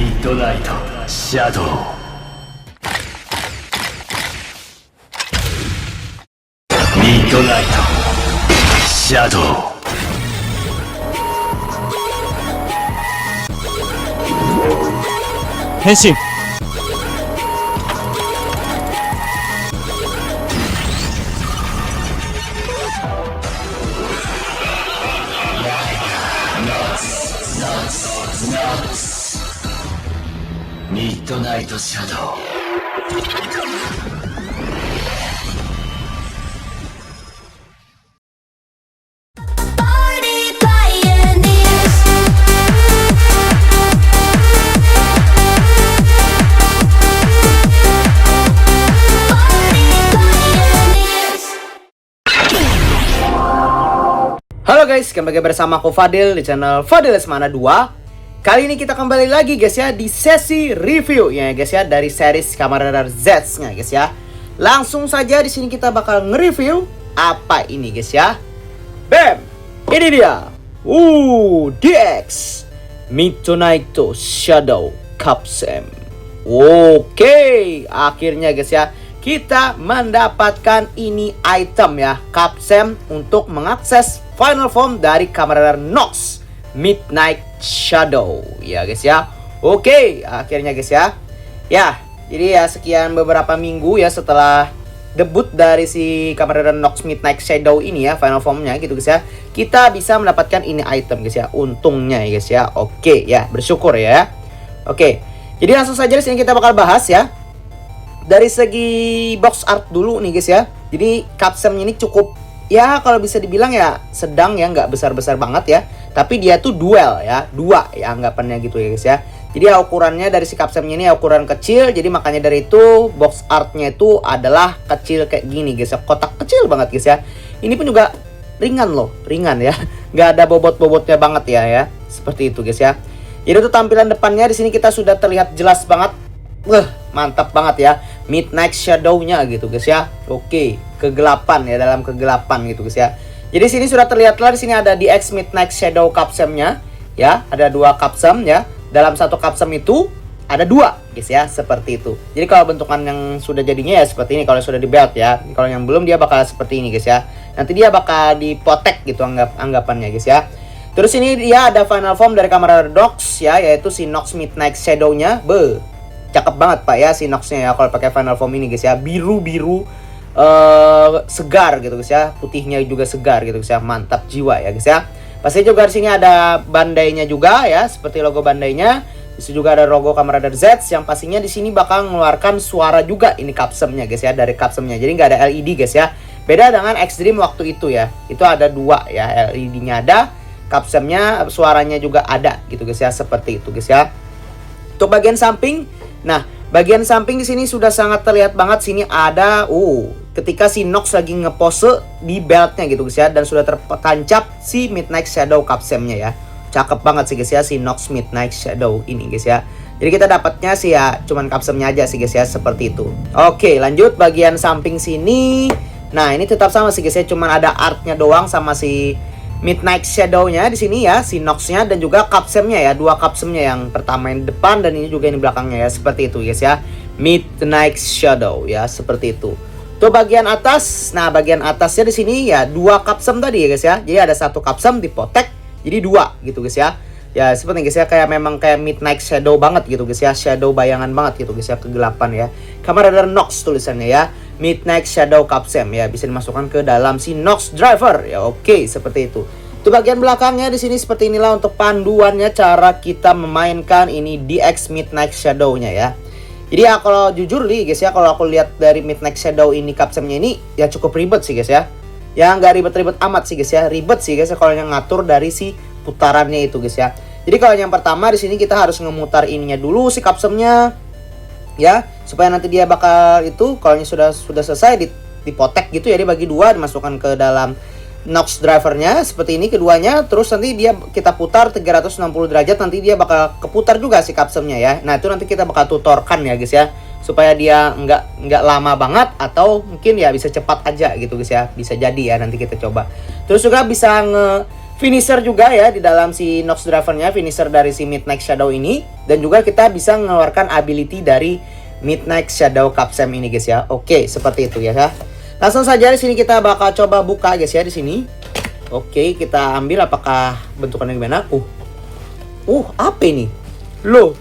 ッドナイトシャドウミッドナイトシャドウ変身。ミッドナイトシャドウHalo guys, kembali lagi bersama aku Fadil di channel Fadil Lesmana 2. Kali ini kita kembali lagi guys ya di sesi review ya guys ya dari series Kamen Rider Z nya guys ya. Langsung saja di sini kita bakal nge-review apa ini guys ya. Bam, ini dia. DX Midnight Shadow Capsem. Oke, akhirnya guys ya kita mendapatkan ini item ya, Capsem untuk mengakses final form dari Kamen Rider Nox Midnight Shadow ya guys ya. Oke, akhirnya guys ya. Ya, jadi ya sekian beberapa minggu ya setelah debut dari si Kamen Rider Nox Midnight Shadow ini ya, final formnya gitu guys ya, kita bisa mendapatkan ini item guys ya. Untungnya ya guys ya. Oke ya, bersyukur ya. Oke, jadi langsung saja di sini kita bakal bahas ya. Dari segi box art dulu nih guys ya. Jadi Capsemnya ini cukup ya, kalau bisa dibilang ya sedang ya, nggak besar-besar banget ya. Tapi dia tuh duel ya, dua ya anggapannya gitu ya guys ya. Jadi ukurannya dari si Capsemnya ini ukuran kecil. Jadi makanya dari itu box artnya itu adalah kecil kayak gini guys ya. Kotak kecil banget guys ya. Ini pun juga ringan loh, ringan ya. Nggak ada bobot-bobotnya banget ya. Seperti itu guys ya. Jadi itu tampilan depannya di sini kita sudah terlihat jelas banget. Mantap banget ya, Midnight Shadow-nya gitu guys ya. Oke, kegelapan ya, dalam kegelapan gitu guys ya. Jadi sini sudah terlihat lah, di sini ada DX Midnight Shadow Capsem-nya ya, ada dua Capsem ya. Dalam satu Capsem itu ada dua guys ya, seperti itu. Jadi kalau bentukan yang sudah jadinya ya seperti ini kalau sudah di belt ya. Kalau yang belum dia bakal seperti ini guys ya. Nanti dia bakal dipotek gitu anggapannya guys ya. Terus ini dia ada final form dari Kamen Rider Nox ya, yaitu si Nox Midnight Shadow-nya. Cakep banget pak ya si Nox-nya ya kalau pakai final form ini guys ya. Biru-biru segar gitu guys ya. Putihnya juga segar gitu guys ya. Mantap jiwa ya guys ya. Pasti juga di sini ada bandainya juga ya, seperti logo bandainya. Di sini juga ada logo Kamen Rider Z yang pastinya di sini bakal mengeluarkan suara juga ini Capsemnya guys ya, dari Capsemnya. Jadi nggak ada LED guys ya. Beda dengan Extreme waktu itu ya. Itu ada dua ya, LED-nya ada, Capsemnya suaranya juga ada gitu guys ya, seperti itu guys ya. Untuk bagian samping, nah, bagian samping di sini sudah sangat terlihat banget. Sini ada ketika si Nox lagi ngepose di beltnya gitu guys ya, dan sudah tertancap si Midnight Shadow Capsem-nya ya. Cakep banget sih guys ya si Nox Midnight Shadow ini guys ya. Jadi kita dapatnya sih ya cuman Capsem-nya aja sih guys ya, seperti itu. Oke, lanjut bagian samping sini. Nah, ini tetap sama sih guys ya, cuman ada artnya doang sama si Midnight Shadow-nya di sini ya, si Nox-nya dan juga Capsem-nya ya, dua Capsem-nya, yang pertama yang depan dan ini juga yang belakangnya ya, seperti itu guys ya. Midnight Shadow ya, seperti itu. Tuh bagian atas. Nah, bagian atasnya di sini ya dua Capsem tadi ya guys ya. Jadi ada satu Capsem dipotek jadi dua gitu guys ya. Ya seperti guys ya, kayak memang kayak Midnight Shadow banget gitu guys ya, shadow bayangan banget gitu guys ya, kegelapan ya. Kamen Rider Nox tulisannya ya, Midnight Shadow Capsem ya, bisa dimasukkan ke dalam si Nox Driver ya. Oke, seperti itu. Itu bagian belakangnya di sini seperti inilah untuk panduannya cara kita memainkan ini DX Midnight Shadow-nya ya. Jadi ya kalau jujur nih guys ya, kalau aku lihat dari Midnight Shadow ini Capsem-nya ini ya cukup ribet sih guys ya. Ya nggak ribet-ribet amat sih guys ya, ribet sih guys ya kalau yang ngatur dari si putarannya itu guys ya. Jadi kalau yang pertama di sini kita harus ngemutar ininya dulu si Capsem-nya ya, supaya nanti dia bakal itu kalau sudah selesai dipotek gitu ya, dibagi dua, dimasukkan ke dalam Nox drivernya seperti ini keduanya. Terus nanti dia kita putar 360 derajat, nanti dia bakal keputar juga si Capsem-nya ya. Nah itu nanti kita bakal tutorkan ya guys ya, supaya dia nggak lama banget, atau mungkin ya bisa cepat aja gitu guys ya, bisa jadi ya nanti kita coba. Terus juga bisa finisher juga ya di dalam si Nox Driver-nya, finisher dari si Midnight Shadow ini. Dan juga kita bisa mengeluarkan ability dari Midnight Shadow Capsem ini guys ya. Oke, seperti itu ya. Langsung saja di sini kita bakal coba buka guys ya di sini. Oke, kita ambil apakah bentukannya gimana? Apa ini? Loh.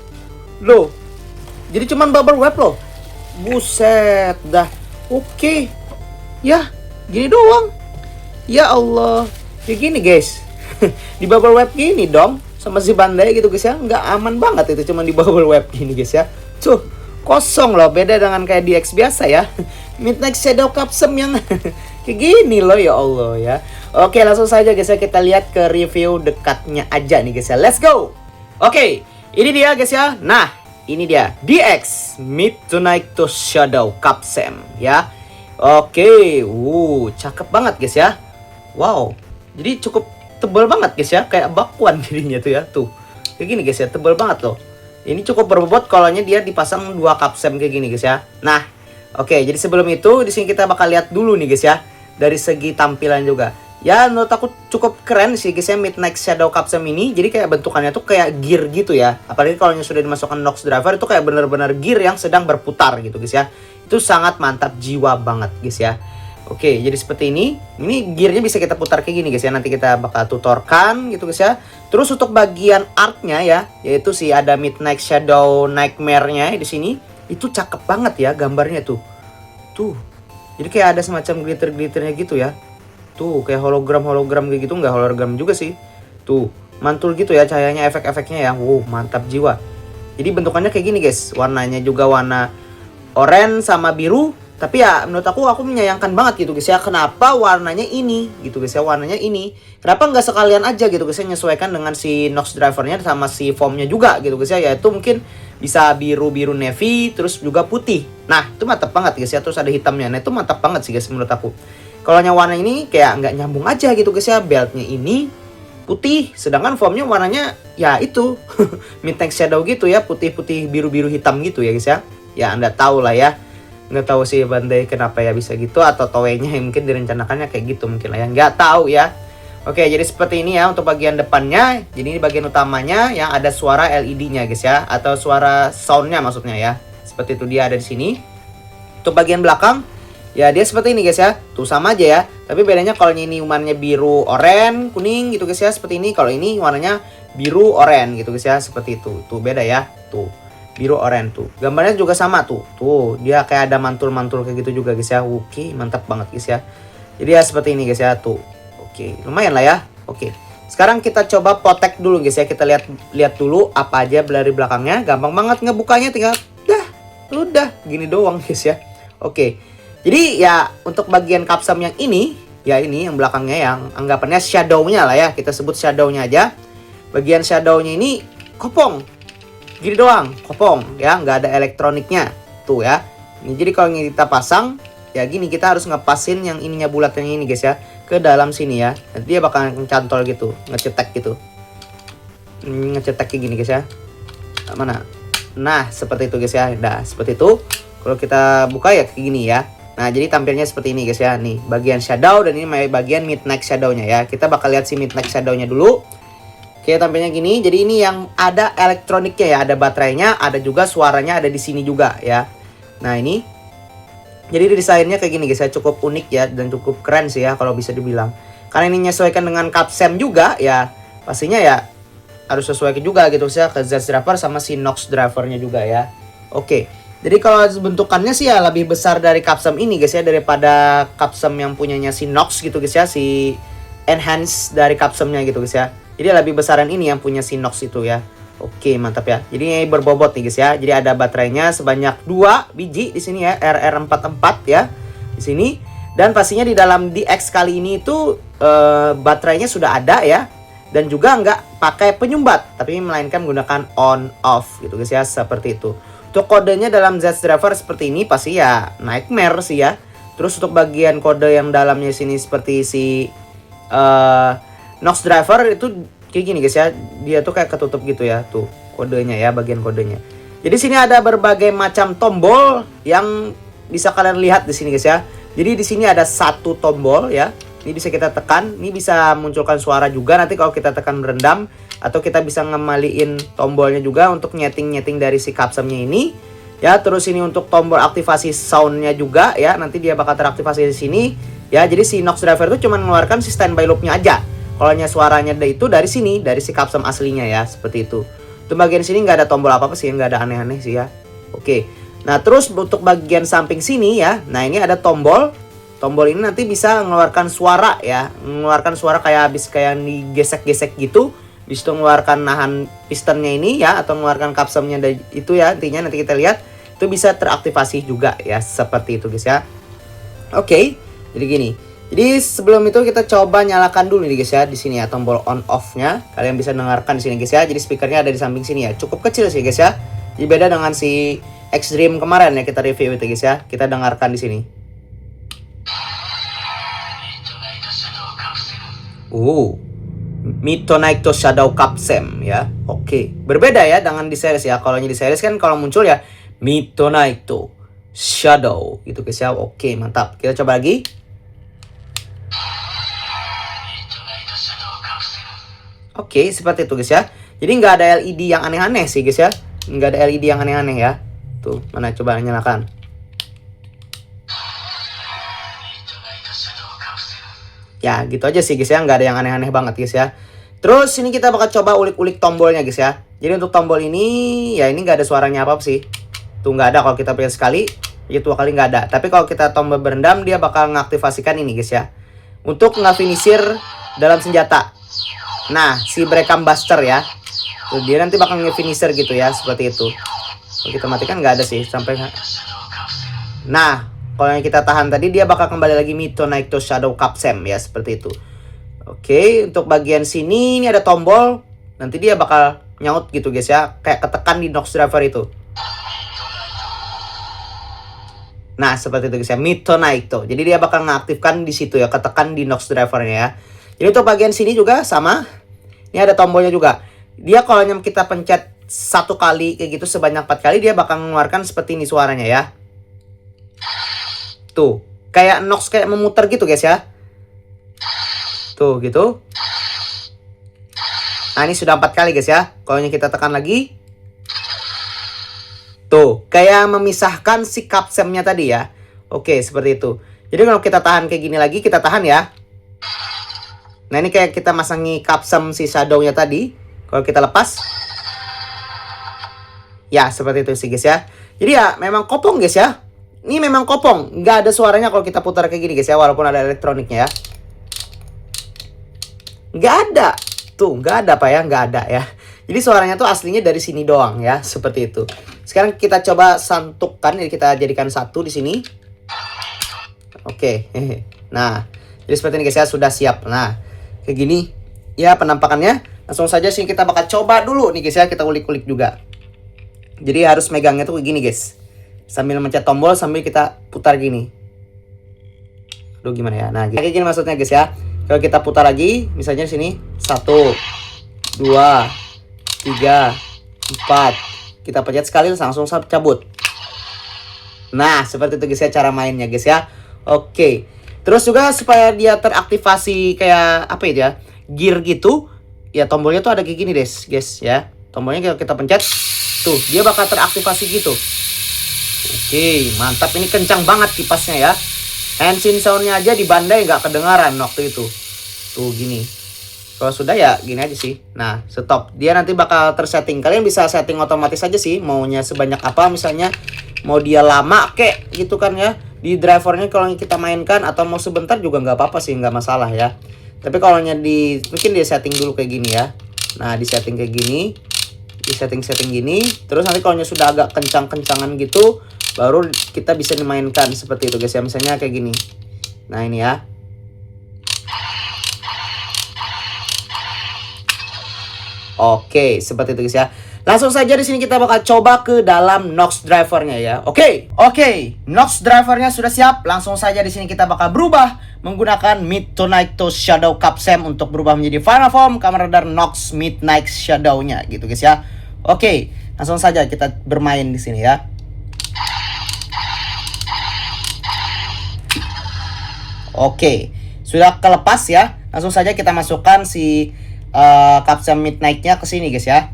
Jadi cuman bubble wrap loh. Buset dah. Oke. Ya, gini doang. Ya Allah. Kayak gini guys. Di bubble wrap gini dong. Sama si Bandai gitu guys ya. Nggak aman banget itu cuman di bubble wrap gini guys ya. Tuh, kosong loh. Beda dengan kayak di X biasa ya. Midnight Shadow Capsem yang kayak gini loh ya Allah ya. Oke, langsung saja guys ya kita lihat ke review dekatnya aja nih guys ya. Let's go. Oke, ini dia guys ya. Nah, ini dia DX Midnight Shadow Capsem ya. Oke, cakep banget guys ya. Wow, jadi cukup tebal banget guys ya, kayak bakwan jadinya tuh ya. Tuh, kayak gini guys ya, tebal banget loh. Ini cukup berbobot kalau dia dipasang 2 capsem kayak gini guys ya. Nah, oke, jadi sebelum itu di sini kita bakal lihat dulu nih guys ya, dari segi tampilan juga. Ya, menurut aku cukup keren sih guys ya Midnight Shadow Capsem ini. Jadi kayak bentukannya tuh kayak gear gitu ya. Apalagi kalau sudah dimasukkan Nox Driver itu kayak bener-bener gear yang sedang berputar gitu guys ya. Itu sangat mantap jiwa banget guys ya. Oke, jadi seperti ini. Ini gearnya bisa kita putar kayak gini guys ya. Nanti kita bakal tutorkan gitu guys ya. Terus untuk bagian artnya ya, yaitu sih ada Midnight Shadow Nightmare-nya di sini. Itu cakep banget ya gambarnya tuh. Tuh. Jadi kayak ada semacam glitter-glitternya gitu ya. Tuh, kayak hologram kayak gitu. Nggak hologram juga sih. Tuh, mantul gitu ya cahayanya, efek-efeknya ya. Wow, mantap jiwa. Jadi bentukannya kayak gini guys. Warnanya juga warna oranye sama biru. Tapi ya menurut aku menyayangkan banget gitu guys ya. Kenapa warnanya ini gitu guys ya. Warnanya ini. Kenapa nggak sekalian aja gitu guys ya. Menyesuaikan dengan si Nox Driver-nya sama si foamnya juga gitu guys ya. Yaitu mungkin bisa biru-biru navy. Terus juga putih. Nah itu mantap banget guys ya. Terus ada hitamnya. Nah itu mantap banget sih guys menurut aku. Kalau yang warna ini kayak nggak nyambung aja gitu guys ya. Beltnya ini putih. Sedangkan foamnya warnanya ya itu. Midnight Shadow gitu ya. Putih-putih biru-biru hitam gitu ya guys ya. Ya anda tahu lah ya. Nggak tahu sih Bandai kenapa ya bisa gitu, atau toeinya yang mungkin direncanakannya kayak gitu mungkin lah ya, nggak tahu ya. Oke, jadi seperti ini ya untuk bagian depannya. Jadi ini bagian utamanya yang ada suara LED-nya guys ya, atau suara soundnya maksudnya ya. Seperti itu dia ada di sini. Untuk bagian belakang ya dia seperti ini guys ya. Tuh sama aja ya, tapi bedanya kalau ini warnanya biru oranye kuning gitu guys ya, seperti ini. Kalau ini warnanya biru oranye gitu guys ya, seperti itu. Tuh beda ya, tuh biru oranye tuh. Gambarnya juga sama tuh. Tuh, dia kayak ada mantul-mantul kayak gitu juga guys ya. Oke, mantap banget guys ya. Jadi ya seperti ini guys ya tuh. Oke, lumayan lah ya. Oke. Sekarang kita coba potek dulu guys ya. Kita lihat dulu apa aja dari belakangnya. Gampang banget ngebukanya, tinggal udah gini doang guys ya. Oke. Jadi ya untuk bagian capsem yang ini, ya ini yang belakangnya yang anggapannya shadow-nya lah ya. Kita sebut shadow-nya aja. Bagian shadow-nya ini kopong. Gini doang, kopong ya, nggak ada elektroniknya tuh ya. Ini jadi kalau kita pasang ya gini, kita harus ngepasin yang ininya bulatnya ini guys ya ke dalam sini ya. Nanti dia bakal ngecantol gitu, ngecetek gitu, ngecetek kayak gini guys ya. Mana? Nah seperti itu guys ya. Nah seperti itu. Kalau kita buka ya kayak gini ya. Nah jadi tampilnya seperti ini guys ya. Nih bagian shadow dan ini bagian Midnight Shadow-nya ya. Kita bakal lihat si Midnight Shadow-nya dulu. Oke, tampilnya gini. Jadi ini yang ada elektroniknya ya, ada baterainya, ada juga suaranya ada di sini juga ya. Nah, ini. Jadi desainnya kayak gini guys ya, cukup unik ya dan cukup keren sih ya kalau bisa dibilang. Karena ini menyesuaikan dengan capsem juga ya. Pastinya ya harus sesuaikan juga gitu ya ke Z Driver sama si Nox Driver-nya juga ya. Oke. Jadi kalau bentukannya sih ya lebih besar dari capsem ini guys ya, daripada capsem yang punyanya si Nox gitu guys ya, si enhance dari capsemnya gitu guys ya. Jadi lebih besaran ini yang punya si Nox itu ya. Oke, mantap ya. Jadi ini berbobot nih guys ya. Jadi ada baterainya sebanyak 2 biji di sini ya, RR44 ya. Di sini. Dan pastinya di dalam DX kali ini itu baterainya sudah ada ya. Dan juga nggak pakai penyumbat, tapi melainkan menggunakan on off gitu guys ya, seperti itu. Untuk kodenya dalam Z Driver seperti ini pasti ya Nightmare sih ya. Terus untuk bagian kode yang dalamnya sini seperti si Nox Driver itu kayak gini guys ya. Dia tuh kayak ketutup gitu ya. Tuh kodenya ya, bagian kodenya. Jadi sini ada berbagai macam tombol yang bisa kalian lihat di sini guys ya. Jadi di sini ada 1 tombol ya. Di Ini bisa kita tekan, ini bisa munculkan suara juga nanti kalau kita tekan merendam. Atau kita bisa ngemaliin tombolnya juga untuk nyeting-nyeting dari si kapsemnya ini. Ya, terus ini untuk tombol aktivasi soundnya juga ya, nanti dia bakal teraktivasi di sini. Ya, jadi si Nox Driver itu cuma mengeluarkan si standby loopnya aja. Kalau suaranya itu dari sini, dari si kapsem aslinya ya, seperti itu. Untuk bagian sini nggak ada tombol apa-apa sih, nggak ada aneh-aneh sih ya. Oke, nah terus untuk bagian samping sini ya, nah ini ada tombol. Tombol ini nanti bisa mengeluarkan suara ya, mengeluarkan suara kayak habis kayak digesek-gesek gitu. Bisa mengeluarkan nahan pistonnya ini ya, atau mengeluarkan kapsemnya dari itu ya, intinya nanti kita lihat itu bisa teraktivasi juga ya, seperti itu guys ya. Oke, jadi gini. Jadi sebelum itu kita coba nyalakan dulu nih guys ya, di sini ya tombol on off-nya. Kalian bisa dengarkan di sini guys ya. Jadi speakernya ada di samping sini ya. Cukup kecil sih guys ya. Jadi beda dengan si X-Dream kemarin ya kita review itu guys ya. Kita dengarkan di sini. Midnight to Shadow Capsem ya. Oke, berbeda ya dengan di series ya. Kalau di series kan kalau muncul ya Midnight to Shadow gitu guys ya. Oke, mantap. Kita coba lagi. Oke, seperti itu guys ya. Jadi nggak ada LED yang aneh-aneh sih guys ya. Nggak ada LED yang aneh-aneh ya. Tuh, mana coba nyalakan. Ya gitu aja sih guys ya, nggak ada yang aneh-aneh banget guys ya. Terus ini kita bakal coba ulik-ulik tombolnya guys ya. Jadi untuk tombol ini ya ini nggak ada suaranya apa sih. Tuh nggak ada kalau kita pilih sekali, itu 2 kali nggak ada. Tapi kalau kita tombol berendam dia bakal mengaktifasikan ini guys ya. Untuk ngefinisir dalam senjata. Nah si Brekam Buster ya. Tuh dia nanti bakal ngefinisir gitu ya, seperti itu. Kalau kita matikan nggak ada sih sampai. Nah kalau yang kita tahan tadi dia bakal kembali lagi Midnight to Shadow Capsem ya, seperti itu. Oke, untuk bagian sini ini ada tombol. Nanti dia bakal nyaut gitu guys ya, kayak ketekan di Nox Driver itu. Nah, seperti itu guys ya, Midnight to. Jadi dia bakal mengaktifkan di situ ya, ketekan di Nox Driver-nya ya. Jadi untuk bagian sini juga sama. Ini ada tombolnya juga. Dia kalau kita pencet 1 kali kayak gitu sebanyak 4 kali dia bakal mengeluarkan seperti ini suaranya ya. Tuh, kayak Nox kayak memutar gitu guys ya. Tuh, gitu. Nah, ini sudah 4 kali guys ya. Kalau kita tekan lagi. Tuh, kayak memisahkan si kapsemnya tadi ya. Oke, seperti itu. Jadi kalau kita tahan kayak gini lagi, kita tahan ya. Nah, ini kayak kita masangi kapsem si shadow-nya tadi. Kalau kita lepas. Ya, seperti itu sih guys ya. Jadi ya, memang kopong guys ya. Ini memang kopong, nggak ada suaranya kalau kita putar kayak gini guys ya, walaupun ada elektroniknya ya. Nggak ada, tuh nggak ada apa ya, nggak ada ya. Jadi suaranya tuh aslinya dari sini doang ya, seperti itu. Sekarang kita coba santukkan, jadi kita jadikan satu di sini. Oke, nah, jadi seperti ini guys ya, sudah siap. Nah, kayak gini ya penampakannya. Langsung saja sih kita bakal coba dulu nih guys ya, kita ulik-ulik juga. Jadi harus megangnya tuh kayak gini guys. Sambil mencet tombol sambil kita putar gini. Aduh gimana ya. Nah kayak gini maksudnya guys ya. Kalau kita putar lagi, misalnya di sini 1, 2, 3, 4. Kita pencet sekali langsung cabut. Nah seperti itu guys ya cara mainnya guys ya. Oke. Terus juga supaya dia teraktivasi kayak apa ya, gear gitu. Ya tombolnya tuh ada kayak gini guys ya. Tombolnya kita pencet. Tuh dia bakal teraktivasi gitu. Oke, mantap. Ini kencang banget kipasnya ya. Engine soundnya aja di bandai nggak kedengaran waktu itu. Tuh gini. Kalau sudah ya gini aja sih. Nah, stop. Dia nanti bakal tersetting. Kalian bisa setting otomatis aja sih. Maunya sebanyak apa misalnya. Mau dia lama kek gitu kan ya. Di drivernya kalau kita mainkan. Atau mau sebentar juga nggak apa-apa sih. Nggak masalah ya. Tapi kalau mungkin dia setting dulu kayak gini ya. Nah, di setting kayak gini. Di setting-setting gini. Terus nanti kalau sudah agak kencang-kencangan gitu. Baru kita bisa dimainkan seperti itu guys ya. Misalnya kayak gini. Nah ini ya. Oke, seperti itu guys ya. Langsung saja di sini kita bakal coba ke dalam Nox drivernya ya. Oke, Nox drivernya sudah siap. Langsung saja di sini kita bakal berubah menggunakan Midnight to Shadow Capsem untuk berubah menjadi final form Kamen Rider Nox Midnight Shadow-nya gitu guys ya. Oke, langsung saja kita bermain di sini ya. Oke, Sudah kelepas ya. Langsung saja kita masukkan si Capsem Midnight-nya ke sini guys ya.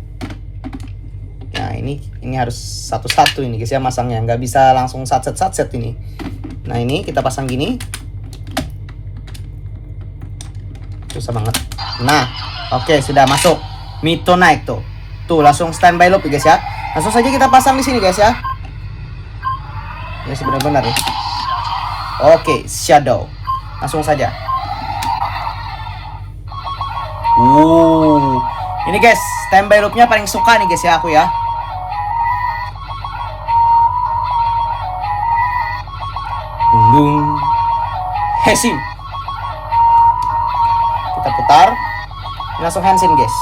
Nah, ini harus satu-satu ini guys ya masangnya, nggak bisa langsung satset ini. Nah, ini kita pasang gini. Susah banget. Nah, oke, sudah masuk Midnight tuh. Tuh, langsung standby loop guys ya. Langsung saja kita pasang di sini guys ya. Ya benar-benar ya. Oke, Shadow. Langsung saja. Ini guys, standby loopnya paling suka nih guys ya aku ya. Dung. Hesim. Kita putar. Langsung Henshin guys.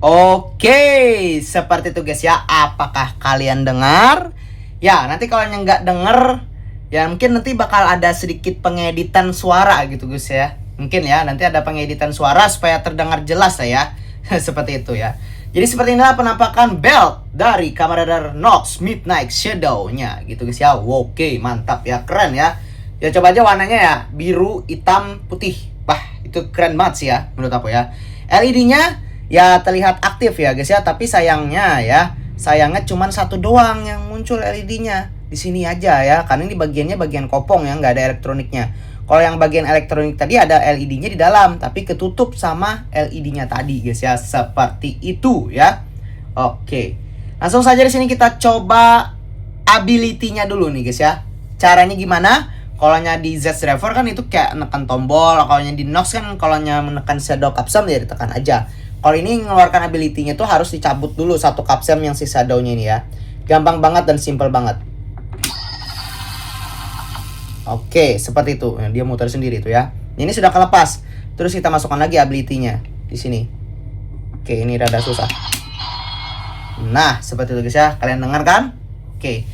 Oke, seperti itu guys ya. Apakah kalian dengar? Ya, nanti kalau yang nggak denger, ya mungkin nanti bakal ada sedikit pengeditan suara gitu guys ya. Mungkin ya, nanti ada pengeditan suara supaya terdengar jelas ya. Seperti itu ya. Jadi seperti inilah penampakan belt dari Kamen Rider Nox Midnight Shadow-nya gitu guys ya. Oke, mantap ya, keren ya. Ya coba aja warnanya ya, biru, hitam, putih. Wah, itu keren banget sih ya menurut aku ya. LED-nya ya terlihat aktif ya guys ya, tapi sayangnya cuman satu doang yang muncul LED-nya di sini aja ya, karena ini bagiannya bagian kopong ya, nggak ada elektroniknya. Kalau yang bagian elektronik tadi ada LED-nya di dalam, tapi ketutup sama LED-nya tadi guys ya, seperti itu ya. Oke, langsung saja di sini kita coba ability-nya dulu nih guys ya. Caranya gimana? Kalau di Z Driver kan itu kayak menekan tombol, kalau di Nox kan kalau menekan Shadow Capsem ya ditekan aja. Kalau ini mengeluarkan ability-nya tuh harus dicabut dulu satu Capsem yang si Shadow-nya ini ya. Gampang banget dan simple banget. Oke, seperti itu. Nah, dia muter sendiri tuh ya. Ini sudah kelepas. Terus kita masukkan lagi ability-nya di sini. Oke, ini rada susah. Nah, seperti itu guys ya. Kalian dengar kan? Oke.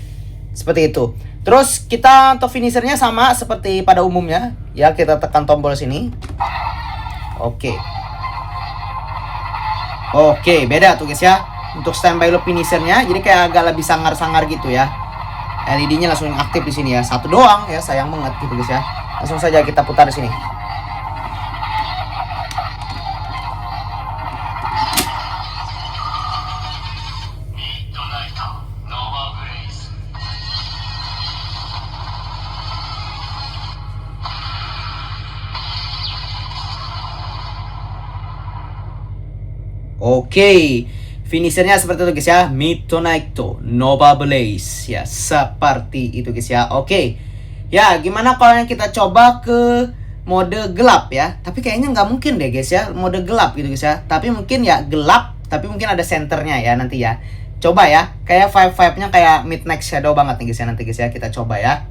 Seperti itu. Terus kita untuk finishernya sama seperti pada umumnya. Ya, kita tekan tombol sini. Oke. Oke, beda tuh guys ya. Untuk standby loop finishernya, jadi kayak agak lebih sangar-sangar gitu ya. LED-nya langsung aktif di sini ya. Satu doang ya, sayang banget gitu guys ya. Langsung saja kita putar di sini. Oke, finishernya seperti itu guys ya. Midnight Nova Blaze ya, seperti itu guys ya. Oke, ya gimana kalau yang kita coba ke mode gelap ya? Tapi kayaknya nggak mungkin deh guys ya, mode gelap gitu guys ya. Tapi mungkin ya gelap, tapi mungkin ada senternya ya nanti ya. Coba ya, kayak vibe-nya kayak Midnight Shadow banget nih guys ya, nanti guys ya. Kita coba ya.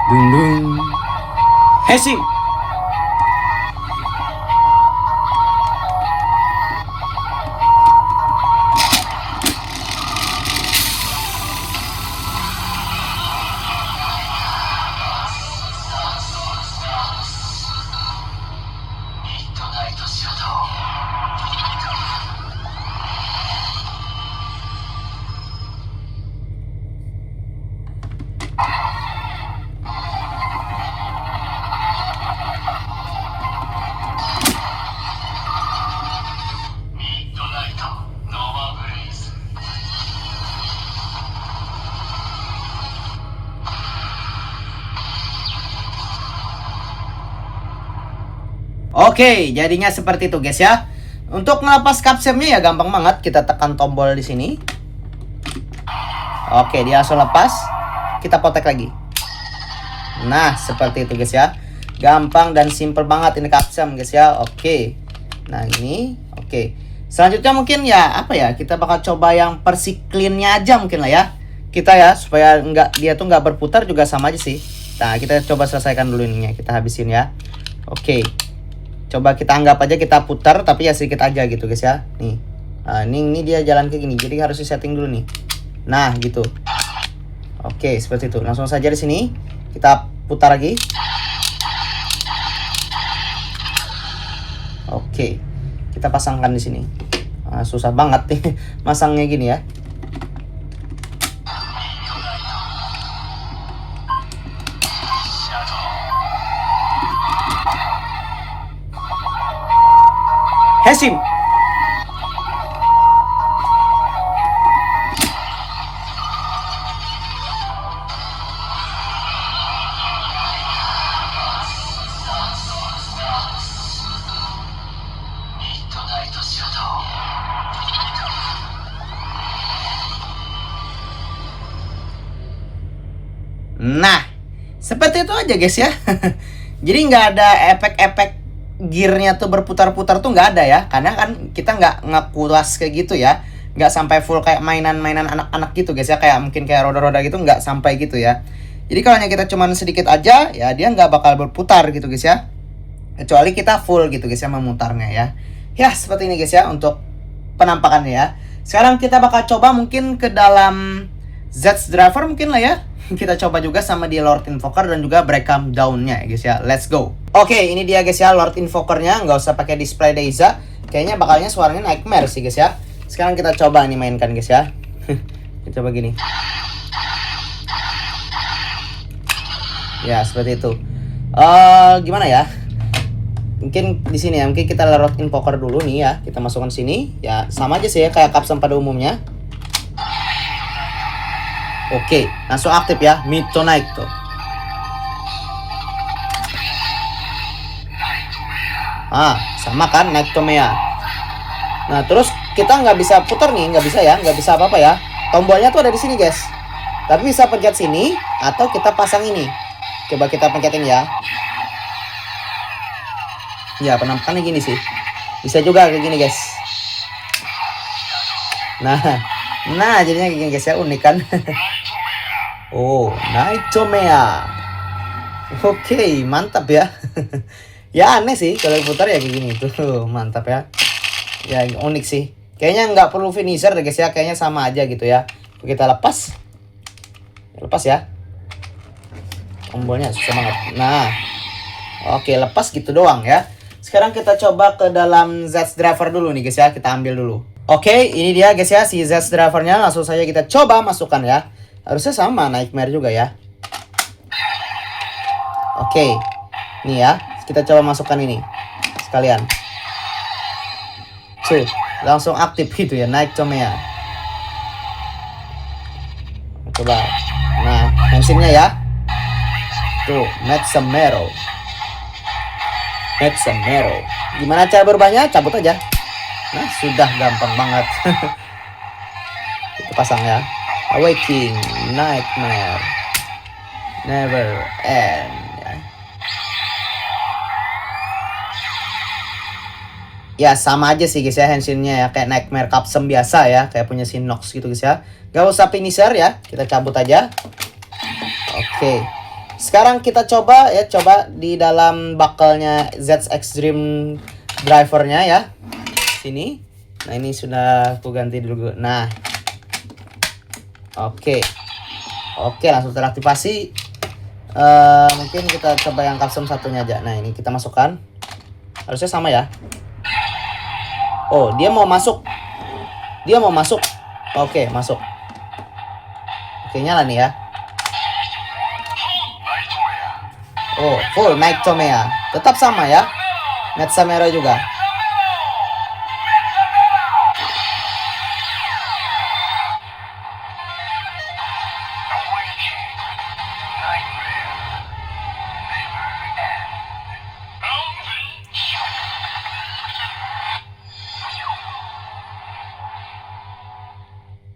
Dung dung. Hesim. Oke, jadinya seperti itu guys ya. Untuk ngelepas Capsemnya ya gampang banget, kita tekan tombol di sini. Oke, dia langsung lepas. Kita potek lagi. Nah, seperti itu guys ya. Gampang dan simple banget ini Capsem guys ya. Oke. Nah, ini oke. Selanjutnya mungkin ya apa ya, kita bakal coba yang Persi clean-nya aja mungkin lah ya. Kita ya supaya dia tuh nggak berputar juga sama aja sih. Nah kita coba selesaikan dulu ininya, kita habisin ya. Oke, coba kita anggap aja kita putar tapi ya sedikit aja gitu guys ya. Nih, nah, ini dia jalan kayak gini, jadi harus di setting dulu nih. Nah gitu. Oke seperti itu. Langsung saja di sini kita putar lagi. Oke, kita pasangkan di sini. Susah banget nih masangnya gini ya. Hesim. Nah, seperti itu aja guys ya. Jadi nggak ada efek-efek gearnya tuh berputar-putar tuh nggak ada ya. Karena kan kita nggak ngekulas kayak gitu ya. Nggak sampai full kayak mainan-mainan anak-anak gitu guys ya. Kayak mungkin kayak roda-roda gitu nggak sampai gitu ya. Jadi kalau hanya kita cuman sedikit aja ya dia nggak bakal berputar gitu guys ya. Kecuali kita full gitu guys ya memutarnya ya. Ya seperti ini guys ya untuk penampakannya ya. Sekarang kita bakal coba mungkin ke dalam Zeds Driver mungkin lah ya. Kita coba juga sama di Lord Invoker dan juga Breakdown down-nya ya guys ya. Let's go. Oke, ini dia guys ya Lord Invoker-nya, nggak usah pakai display Deiza. Kayaknya bakalnya suaranya Nightmare sih guys ya. Sekarang kita coba nih mainkan guys ya. Kita coba gini. Ya, seperti itu. Gimana ya? Mungkin di sini ya, mungkin kita Lord Invoker dulu nih ya. Kita masukkan sini. Ya, sama aja sih ya kayak Capsum pada umumnya. Oke, langsung aktif ya, Midnight tuh. Sama kan, Nightmare. Nah, terus kita nggak bisa putar nih, nggak bisa ya, nggak bisa apa-apa ya. Tombolnya tuh ada di sini guys. Tapi bisa pencet sini atau kita pasang ini. Coba kita pencetin ya. Ya, penampakannya gini sih. Bisa juga kayak gini guys. Nah, jadinya kayak gini guys ya, unik kan. Oh, Nightmare. Oke, mantap ya. Ya aneh sih kalau putar ya kayak gini tuh, mantap ya. Ya unik sih. Kayaknya nggak perlu finisher deh guys ya, kayaknya sama aja gitu ya. Kita lepas. Lepas ya. Tombolnya susah banget. Nah. Oke, lepas gitu doang ya. Sekarang kita coba ke dalam Zeds Driver dulu nih guys ya, kita ambil dulu. Oke, ini dia guys ya si Zeds Driver-nya, langsung saja kita coba masukkan ya. Harusnya sama Nightmare juga ya. Oke. Nih ya, kita coba masukkan ini sekalian. Tuh, langsung aktif gitu ya Nightmare. Coba. Nah, mesinnya ya. Tuh, Nightmare. Gimana cara berubahnya? Cabut aja. Nah, sudah gampang banget. Kita pasang ya. Awakening Nightmare Never End. Ya sama aja sih guys ya Henshinnya ya, kayak Nightmare Capsum biasa ya, kayak punya si Nox gitu guys ya. Gak usah finisher ya, kita cabut aja. Oke. Sekarang kita coba ya, coba di dalam buckle-nya Zeds Extreme Driver-nya ya. Sini. Nah, ini sudah aku ganti dulu. Nah. Oke, langsung teraktivasi. Mungkin kita coba yang Capsum satunya aja. Nah, ini kita masukkan. Harusnya sama ya. Oh, dia mau masuk. Oke, masuk. Oke, nyala nih ya. Oh, full Nightmare. Tetap sama ya. Nightmare juga.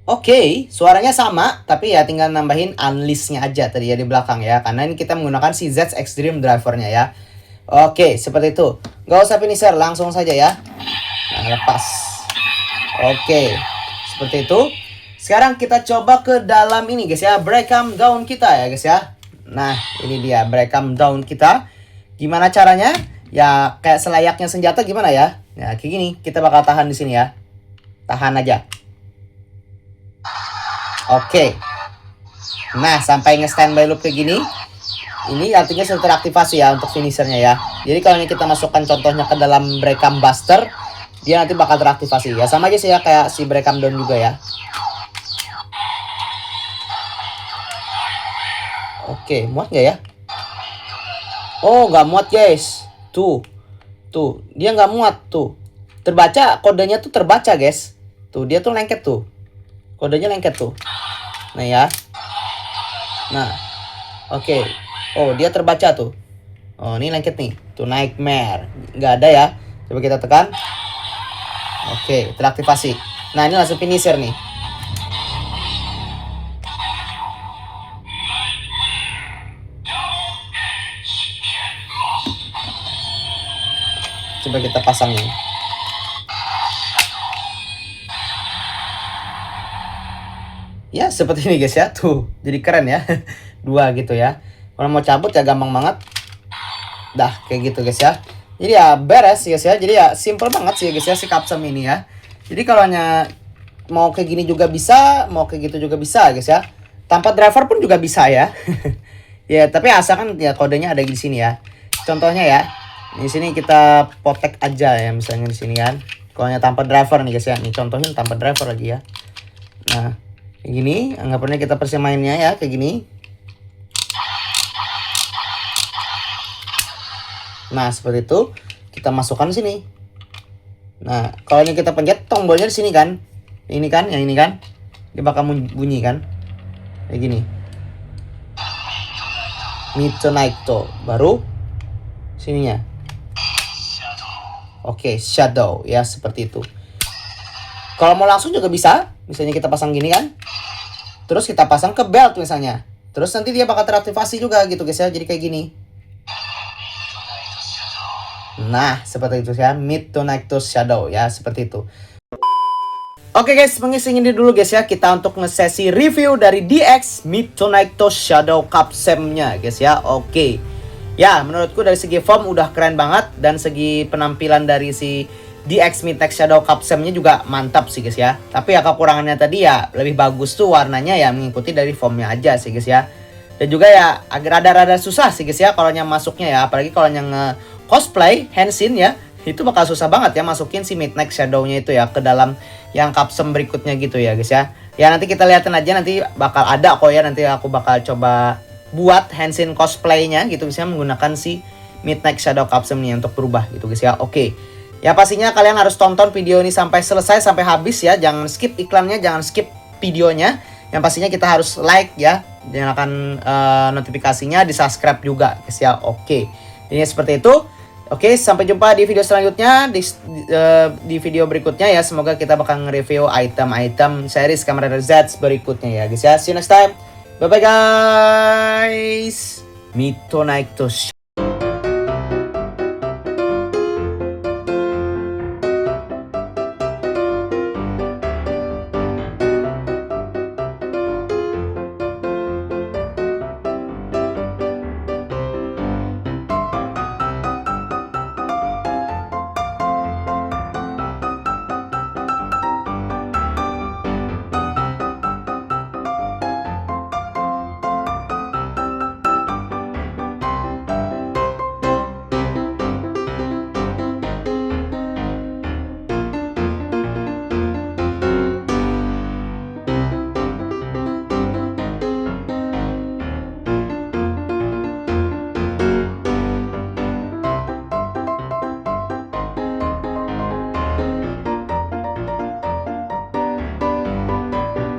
Oke, suaranya sama, tapi ya tinggal nambahin unleash-nya aja tadi ya di belakang ya. Karena ini kita menggunakan si Zeds Extreme Driver-nya ya. Oke, seperti itu. Gak usah finisher, langsung saja ya. Nah, lepas. Oke, seperti itu. Sekarang kita coba ke dalam ini guys ya, breakdown down kita ya guys ya. Nah, ini dia breakdown down kita. Gimana caranya? Ya kayak selayaknya senjata gimana ya? Ya kayak gini, kita bakal tahan di sini ya. Tahan aja. Oke. Nah, sampai nge-standby loop kayak gini. Ini artinya sudah teraktivasi ya untuk finishernya ya. Jadi kalau ini kita masukkan contohnya ke dalam breakdown buster, dia nanti bakal teraktivasi ya. Sama aja sih ya kayak si breakdown down juga ya. Oke, muat nggak ya? Oh, nggak muat guys. Tuh, dia nggak muat tuh. Terbaca kodenya tuh terbaca guys. Tuh dia tuh lengket tuh. Kodenya lengket tuh. Nah ya. Nah, oke. Oh, dia terbaca tuh. Oh, ini lengket nih. Tuh nightmare. Nggak ada ya. Coba kita tekan. Oke, teraktivasi. Nah, ini langsung finisher nih. Coba kita pasang nih. Ya, seperti ini guys ya. Tuh, jadi keren ya. Dua gitu ya. Kalau mau cabut ya gampang banget. Dah, kayak gitu guys ya. Jadi ya beres guys ya. Jadi ya simple banget sih guys ya si Capsem ini ya. Jadi kalau hanya mau kayak gini juga bisa, mau kayak gitu juga bisa guys ya. Tanpa driver pun juga bisa ya. Ya, tapi asalkan ya kodenya ada di sini ya. Contohnya ya. Di sini kita potek aja ya misalnya di sini kan. Kalau hanya tanpa driver nih guys ya. Nih contohnya tanpa driver lagi ya. Nah, kayak gini, anggapannya kita persimainnya ya, kayak gini. Nah, seperti itu. Kita masukkan di sini. Nah, kalau ini kita pencet tombolnya di sini kan. Ini kan, yang ini kan. Dia bakal bunyi kan. Kayak gini. Midnight to. Baru sininya. Oke, shadow ya, seperti itu. Kalau mau langsung juga bisa. Misalnya kita pasang gini kan. Terus kita pasang ke belt misalnya. Terus nanti dia bakal teraktivasi juga gitu guys ya. Jadi kayak gini. Nah, seperti itu ya. Midnight to shadow ya, seperti itu. Oke guys, mengisi ini dulu guys ya. Kita untuk nge-sesi review dari DX Midnight to Shadow Capsem-nya guys ya. Oke. Ya, menurutku dari segi form udah keren banget. Dan segi penampilan dari si DX Midnight Shadow Capsem-nya juga mantap sih guys ya. Tapi ya kekurangannya tadi ya lebih bagus tuh warnanya ya mengikuti dari formnya aja sih guys ya. Dan juga ya agak rada-rada susah sih guys ya kalau yang masuknya ya. Apalagi kalau yang cosplay Henshin ya. Itu bakal susah banget ya masukin si Midnight Shadow-nya itu ya ke dalam yang Capsem berikutnya gitu ya guys ya. Ya nanti kita lihatin aja, nanti bakal ada kok ya. Nanti aku bakal coba buat Henshin cosplaynya gitu bisa menggunakan si Midnight Shadow Capsem nih untuk berubah gitu guys ya. Oke. Ya pastinya kalian harus tonton video ini sampai selesai, sampai habis ya. Jangan skip iklannya, jangan skip videonya. Yang pastinya kita harus like ya. Nyalakan notifikasinya, di subscribe juga guys ya. Oke. Ini seperti itu. Oke, sampai jumpa di video selanjutnya. Di video berikutnya ya. Semoga kita bakal nge-review item-item series Kamen Rider Z berikutnya ya guys ya. See you next time. Bye bye guys. Midnight to